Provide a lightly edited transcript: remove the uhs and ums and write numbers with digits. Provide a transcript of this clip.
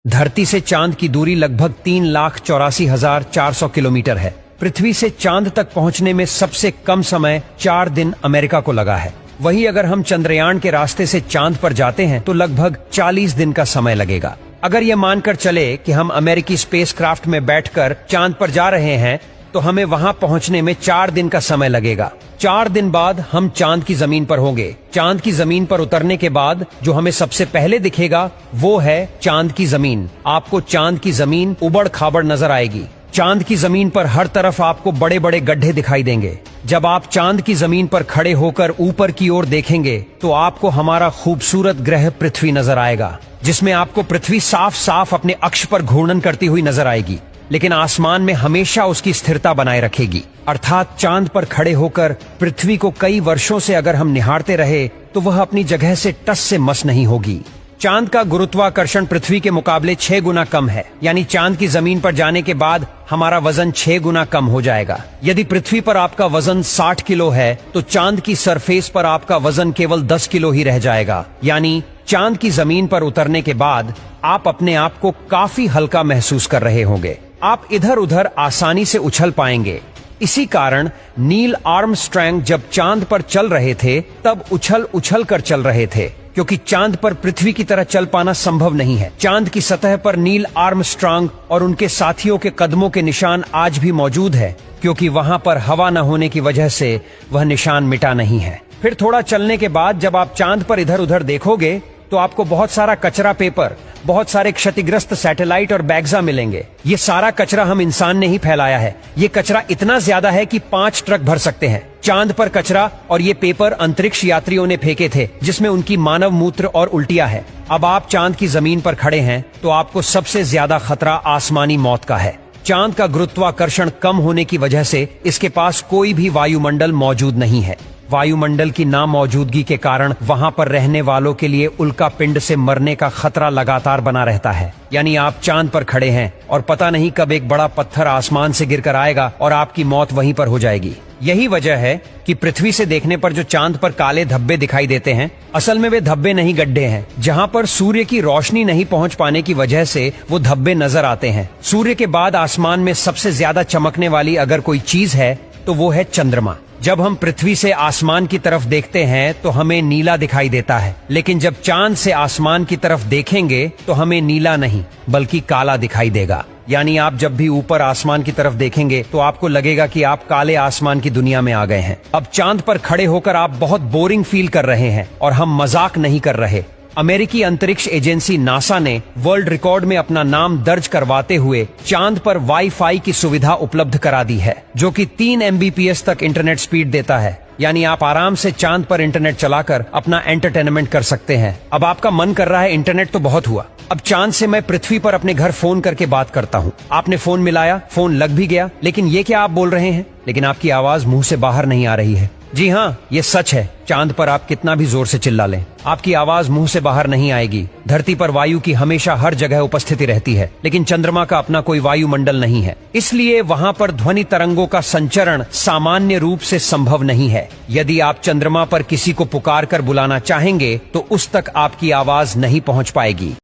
धरती से चांद की दूरी लगभग 3,84,400 किलोमीटर है। पृथ्वी से चांद तक पहुंचने में सबसे कम समय 4 दिन अमेरिका को लगा है। वहीं अगर हम चंद्रयान के रास्ते से चांद पर जाते हैं तो लगभग 40 दिन का समय लगेगा। अगर ये मानकर चले कि हम अमेरिकी स्पेसक्राफ्ट में बैठकर चांद पर जा रहे हैं तो हमें वहां पहुंचने में 4 दिन का समय लगेगा। 4 दिन बाद हम चांद की जमीन पर होंगे। चांद की जमीन पर उतरने के बाद जो हमें सबसे पहले दिखेगा वो है चांद की जमीन। आपको चांद की जमीन उबड़ खाबड़ नजर आएगी। चांद की जमीन पर हर तरफ आपको बड़े बड़े गड्ढे दिखाई देंगे। जब आप चांद की जमीन पर खड़े होकर ऊपर की ओर देखेंगे तो आपको हमारा खूबसूरत ग्रह पृथ्वी नजर आएगा, जिसमें आपको पृथ्वी साफ साफ अपने अक्ष पर घूर्णन करती हुई नजर आएगी, लेकिन आसमान में हमेशा उसकी स्थिरता बनाए रखेगी। अर्थात चांद पर खड़े होकर पृथ्वी को कई वर्षों से अगर हम निहारते रहे तो वह अपनी जगह से टस से मस नहीं होगी। चांद का गुरुत्वाकर्षण पृथ्वी के मुकाबले 6 गुना कम है, यानी चांद की जमीन पर जाने के बाद हमारा वजन 6 गुना कम हो जाएगा। यदि पृथ्वी पर आपका वजन 60 किलो है तो चांद की सरफेस पर आपका वजन केवल 10 किलो ही रह जाएगा। यानी चांद की जमीन पर उतरने के बाद आप अपने आप को काफी हल्का महसूस कर रहे होंगे। आप इधर उधर आसानी से उछल पाएंगे। इसी कारण नील आर्मस्ट्रांग जब चांद पर चल रहे थे तब उछल उछल कर चल रहे थे, क्योंकि चांद पर पृथ्वी की तरह चल पाना संभव नहीं है। चांद की सतह पर नील आर्मस्ट्रांग और उनके साथियों के कदमों के निशान आज भी मौजूद है, क्योंकि वहां पर हवा न होने की वजह से वह निशान मिटा नहीं है। फिर थोड़ा चलने के बाद जब आप चांद पर इधर उधर देखोगे तो आपको बहुत सारा कचरा पेपर, बहुत सारे क्षतिग्रस्त सैटेलाइट और बैग्जा मिलेंगे। ये सारा कचरा हम इंसान ने ही फैलाया है। ये कचरा इतना ज्यादा है कि 5 ट्रक भर सकते हैं। चांद पर कचरा और ये पेपर अंतरिक्ष यात्रियों ने फेंके थे, जिसमें उनकी मानव मूत्र और उल्टियां है। अब आप चांद की जमीन पर खड़े हैं तो आपको सबसे ज्यादा खतरा आसमानी मौत का है। चांद का गुरुत्वाकर्षण कम होने की वजह से इसके पास कोई भी वायुमंडल मौजूद नहीं है। वायुमंडल की नामौजूदगी के कारण वहां पर रहने वालों के लिए उल्का पिंड से मरने का खतरा लगातार बना रहता है। यानी आप चांद पर खड़े हैं और पता नहीं कब एक बड़ा पत्थर आसमान से गिरकर आएगा और आपकी मौत वहीं पर हो जाएगी। यही वजह है कि पृथ्वी से देखने पर जो चांद पर काले धब्बे दिखाई देते हैं, असल में वे धब्बे नहीं, गड्ढे हैं, जहां पर सूर्य की रोशनी नहीं पहुंच पाने की वजह से वो धब्बे नजर आते हैं। सूर्य के बाद आसमान में सबसे ज्यादा चमकने वाली अगर कोई चीज है तो वो है चंद्रमा। जब हम पृथ्वी से आसमान की तरफ देखते हैं तो हमें नीला दिखाई देता है, लेकिन जब चांद से आसमान की तरफ देखेंगे तो हमें नीला नहीं बल्कि काला दिखाई देगा। यानी आप जब भी ऊपर आसमान की तरफ देखेंगे तो आपको लगेगा कि आप काले आसमान की दुनिया में आ गए हैं। अब चांद पर खड़े होकर आप बहुत बोरिंग फील कर रहे हैं और हम मजाक नहीं कर रहे। अमेरिकी अंतरिक्ष एजेंसी नासा ने वर्ल्ड रिकॉर्ड में अपना नाम दर्ज करवाते हुए चांद पर वाईफाई की सुविधा उपलब्ध करा दी है, जो कि 3 MBPS तक इंटरनेट स्पीड देता है। यानी आप आराम से चांद पर इंटरनेट चलाकर अपना एंटरटेनमेंट कर सकते हैं। अब आपका मन कर रहा है इंटरनेट तो बहुत हुआ, अब चांद से मैं पृथ्वी पर अपने घर फोन करके बात करता हूँ। आपने फोन मिलाया, फोन लग भी गया, लेकिन ये क्या आप बोल रहे हैं, लेकिन आपकी आवाज मुंह से बाहर नहीं आ रही है। जी हाँ, ये सच है। चांद पर आप कितना भी जोर से चिल्ला लें, आपकी आवाज मुंह से बाहर नहीं आएगी। धरती पर वायु की हमेशा हर जगह उपस्थिति रहती है, लेकिन चंद्रमा का अपना कोई वायुमंडल नहीं है, इसलिए वहां पर ध्वनि तरंगों का संचरण सामान्य रूप से संभव नहीं है। यदि आप चंद्रमा पर किसी को पुकार कर बुलाना चाहेंगे तो उस तक आपकी आवाज नहीं पहुंच पाएगी।